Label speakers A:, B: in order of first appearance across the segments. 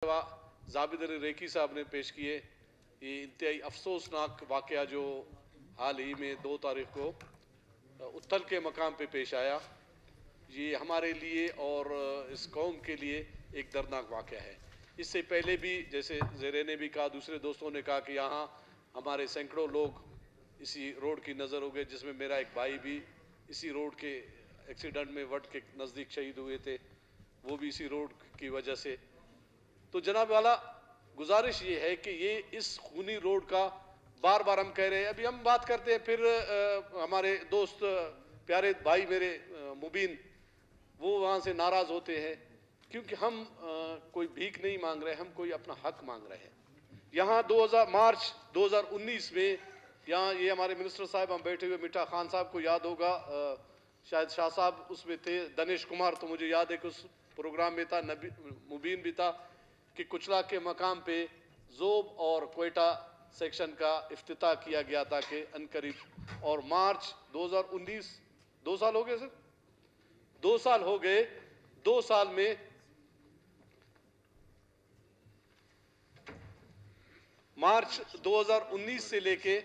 A: Jabid Ali recce साहब ने पेश किए। ये इंतहाई अफसोसनाक वाक़या जो हाल ही में 2 तारीख को उत्तल के मकाम पे पेश आया, ये हमारे लिए और इस कौम के लिए एक दर्दनाक वाक़या है। इससे पहले भी जैसे ज़ेरे ने भी कहा, दूसरे दोस्तों ने कहा कि यहाँ हमारे सैकड़ों लोग इसी रोड की नज़र हो गए, जिसमें मेरा एक भाई भी इसी रोड के एक्सीडेंट में वट के नज़दीक शहीद हुए थे, वो भी इसी रोड की वजह से। तो जनाब वाला गुजारिश ये है कि ये इस खूनी रोड का बार बार हम कह रहे हैं, अभी हम बात करते हैं, फिर हमारे दोस्त प्यारे भाई मेरे मुबीन वो वहाँ से नाराज़ होते हैं, क्योंकि हम कोई भीख नहीं मांग रहे, हम कोई अपना हक मांग रहे हैं। यहाँ मार्च 2019 में यहाँ ये हमारे मिनिस्टर साहब हम बैठे हुए, मिठा खान साहब को याद होगा, शायद शाह साहब उसमें थे, दनेश कुमार तो मुझे याद है कि उस प्रोग्राम में था, मुबीन भी था, कि कुचला के मकाम पे जोब और क्वेटा सेक्शन का इफ्तिताह किया गया था कि अनकरीब। और मार्च 2019, 2 साल हो गए सर, 2 साल हो गए, 2 साल में मार्च 2019 से लेके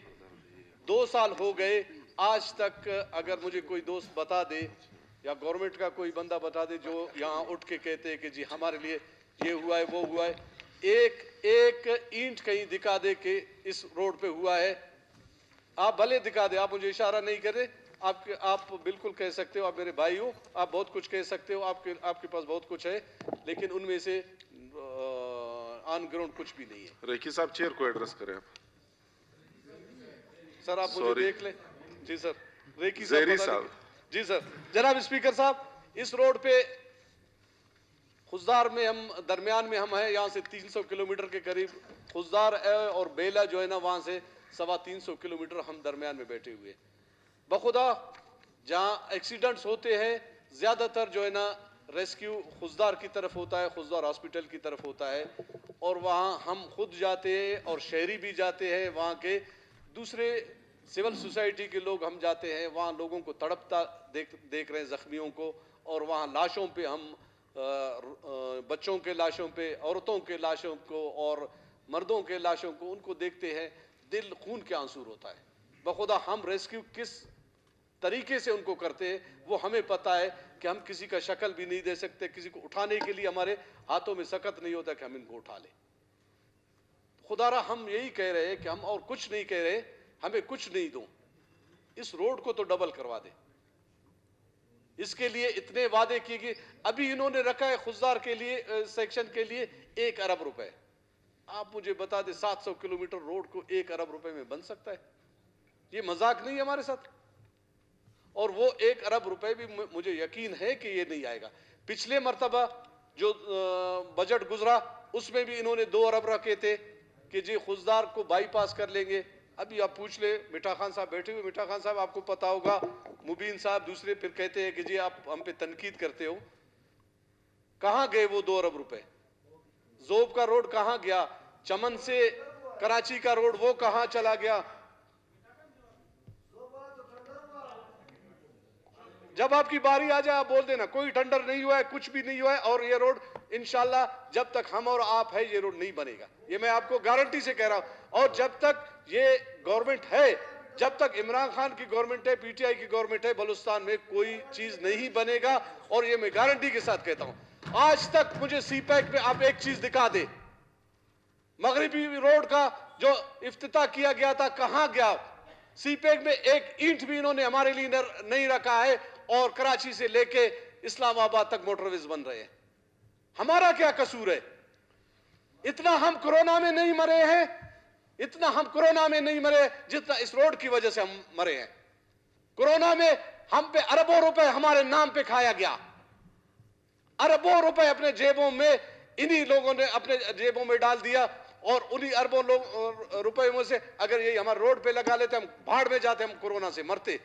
A: 2 साल हो गए, आज तक अगर मुझे कोई दोस्त बता दे या गवर्नमेंट का कोई बंदा बता दे जो यहाँ उठ के कहते हैं कि जी हमारे लिए ये हुआ है वो हुआ है, एक ईंट कहीं दिखा दे कि इस रोड पे हुआ है, आप भले दिखा दे, आप मुझे इशारा नहीं करें, आप बिल्कुल कह सकते हो, आप मेरे भाई हो, आप बहुत कुछ कह सकते हो, आपके पास बहुत कुछ है, लेकिन उनमें से ऑन ग्राउंड कुछ भी नहीं है।
B: रेकी साहब चेयर को एड्रेस करें आप।
A: सर आप मुझे देख लें। जी सर, रेकी
B: साहब।
A: जी सर, जनाब स्पीकर साहब, इस रोड पे खुजदार में हम दरमियान में हम हैं, यहाँ से 300 किलोमीटर के करीब खुजदार और बेला जो है ना, वहाँ से 325 किलोमीटर हम दरमियान में बैठे हुए। बखुदा जहाँ एक्सीडेंट्स होते हैं ज़्यादातर जो है ना रेस्क्यू खुजदार की तरफ होता है, खुजदार हॉस्पिटल की तरफ होता है, और वहाँ हम खुद जाते हैं और शहरी भी जाते हैं, वहाँ के दूसरे सिविल सोसाइटी के लोग हम जाते हैं, वहाँ लोगों को तड़पता देख रहे हैं, जख्मियों को, और वहाँ लाशों पे हम बच्चों के लाशों पे, औरतों के लाशों को और मर्दों के लाशों को उनको देखते हैं, दिल खून के आंसू होता है। बखुदा हम रेस्क्यू किस तरीके से उनको करते हैं वो हमें पता है कि हम किसी का शक्ल भी नहीं दे सकते, किसी को उठाने के लिए हमारे हाथों में सकत नहीं होता कि हम इनको उठा लें। खुदारा हम यही कह रहे हैं कि हम और कुछ नहीं कह रहे, हमें कुछ नहीं दो, इस रोड को तो डबल करवा दे। इसके लिए इतने वादे किए गए, अभी इन्होंने रखा है खुजदार के लिए सेक्शन के लिए 1 अरब रुपए। आप मुझे बता दे 700 किलोमीटर रोड को 1 अरब रुपए में बन सकता है? ये मजाक नहीं है हमारे साथ। और वो 1 अरब रुपए भी मुझे यकीन है कि ये नहीं आएगा। पिछले मर्तबा जो बजट गुजरा उसमें भी इन्होंने 2 अरब रखे थे कि जी खुजदार को बाईपास कर लेंगे। अभी आप पूछ ले, मिठा खान साहब बैठे हुए, मिठा खान साहब आपको पता होगा, मुबीन साहब दूसरे फिर कहते हैं कि जी आप हम पे तनकीद करते हो। कहां गए वो 2 अरब रुपए? जोब का रोड कहां गया? चमन से कराची का रोड वो कहां चला गया? जब आपकी बारी आ जाए आप बोल देना, कोई टेंडर नहीं हुआ है, कुछ भी नहीं हुआ है, और ये रोड इंशाल्लाह जब तक हम और आप है ये रोड नहीं बनेगा, ये मैं आपको गारंटी से कह रहा हूं। और जब तक ये गवर्नमेंट है, जब तक इमरान खान की गवर्नमेंट है, पीटीआई की गवर्नमेंट है, बलूचिस्तान में कोई चीज नहीं बनेगा, और ये मैं गारंटी के साथ कहता हूं। आज तक मुझे सीपैक में आप एक चीज दिखा दे, मगरिबी रोड का जो इफ्तिताह किया गया था कहां गया? सीपैक में एक ईंट भी इन्होंने हमारे लिए नहीं रखा है, और कराची से लेके इस्लामाबाद तक मोटरवेज बन रहे हैं। हमारा क्या कसूर है? इतना हम कोरोना में नहीं मरे हैं, इतना हम कोरोना में नहीं मरे जितना इस रोड की वजह से हम मरे हैं। कोरोना में हम पे अरबों रुपए हमारे नाम पे खाया गया, अरबों रुपए अपने जेबों में इन्हीं लोगों ने अपने जेबों में डाल दिया, और उन्हीं अरबों रुपए में से अगर ये हमारे रोड पे लगा लेते, हम भाड़ में जाते, हम कोरोना से मरते।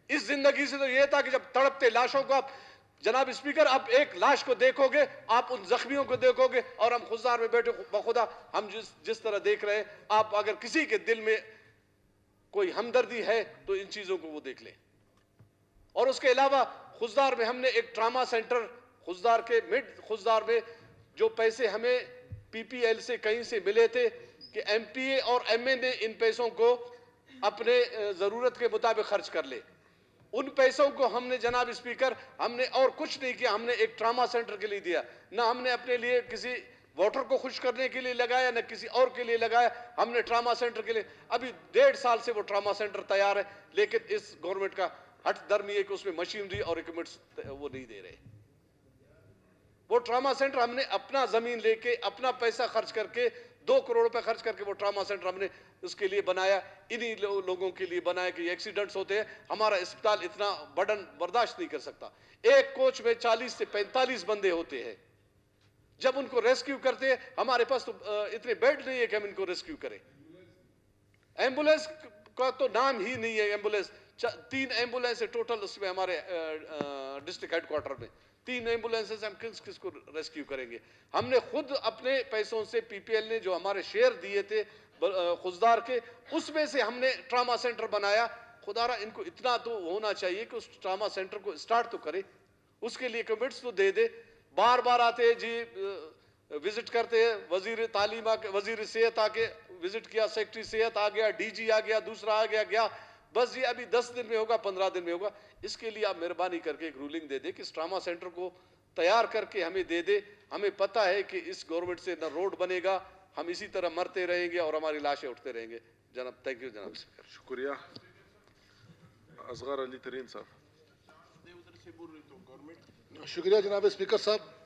A: इस जिंदगी से तो यह था कि जब तड़पते लाशों को आप, जनाब स्पीकर, आप एक लाश को देखोगे, आप उन जख्मियों को देखोगे, और हम खुजदार में बैठे बखुदा हम जिस तरह देख रहे हैं, आप अगर किसी के दिल में कोई हमदर्दी है तो इन चीजों को वो देख ले। और उसके अलावा खुजदार में हमने एक ट्रामा सेंटर, खुजदार के मिड खुजदार में जो पैसे हमें पीपीएल से कहीं से मिले थे कि एमपीए और एमए ने इन पैसों को अपने जरूरत के मुताबिक खर्च कर ले। उन पैसों को हमने जनाब स्पीकर हमने और कुछ नहीं किया, हमने एक ट्रामा सेंटर के लिए दिया, ना हमने अपने लिए किसी वोटर को खुश करने के लिए लगाया, न किसी और के लिए लगाया, हमने ट्रामा सेंटर के लिए। अभी 1.5 साल से वो ट्रामा सेंटर तैयार है, लेकिन इस गवर्नमेंट का हट धर्मी है कि उसमें मशीनरी और इक्विपमेंट्स वो नहीं दे रहे। वो ट्रामा सेंटर हमने अपना जमीन लेके अपना पैसा खर्च करके 2 करोड़ रुपए खर्च करके वो ट्रामा सेंटर हमने उसके लिए बनाया, इन्हीं लोगों के लिए बनाया कि एक्सीडेंट्स होते हैं, हमारा अस्पताल इतना बर्डन बर्दाश्त नहीं कर सकता। एक कोच में 40 से 45 बंदे होते हैं, जब उनको रेस्क्यू करते हैं हमारे पास तो इतने बेड नहीं है कि हम इनको रेस्क्यू करें। एम्बुलेंस का तो नाम ही नहीं है। एम्बुलेंस 3 एम्बुलेंस है टोटल उसमें हमारे डिस्ट्रिक्ट हेडक्वार्टर में 3 एम्बुलेंसेस, हम किसको रेस्क्यू करेंगे। हमने खुद अपने पैसों से पीपीएल ने जो हमारे शेयर दिए थे खुजदार के, उसमें से हमने ट्रामा सेंटर बनाया। खुदारा इनको इतना तो होना चाहिए कि उस ट्रामा सेंटर को स्टार्ट तो करे, उसके लिए कमिट्स तो दे दे। बार बार आते हैं जी, विजिट करते हैं, वजीर तालीम आके, वजीर सेहत आके विजिट किया, सेक्रेटरी सेहत आ गया, डीजी आ गया, दूसरा आ गया, बस ये अभी 10 दिन में होगा, 15 दिन में होगा। इसके लिए आप मेहरबानी करके एक रूलिंग दे दे कि इस ट्रामा सेंटर को तैयार करके हमें दे दे। हमें पता है कि इस गवर्नमेंट से न रोड बनेगा, हम इसी तरह मरते रहेंगे और हमारी लाशें उठते रहेंगे। जनाब थैंक यू जनाब स्पीकर।
B: शुक्रिया। असगर अली तरीन साहब।
C: शुक्रिया जनाब स्पीकर साहब।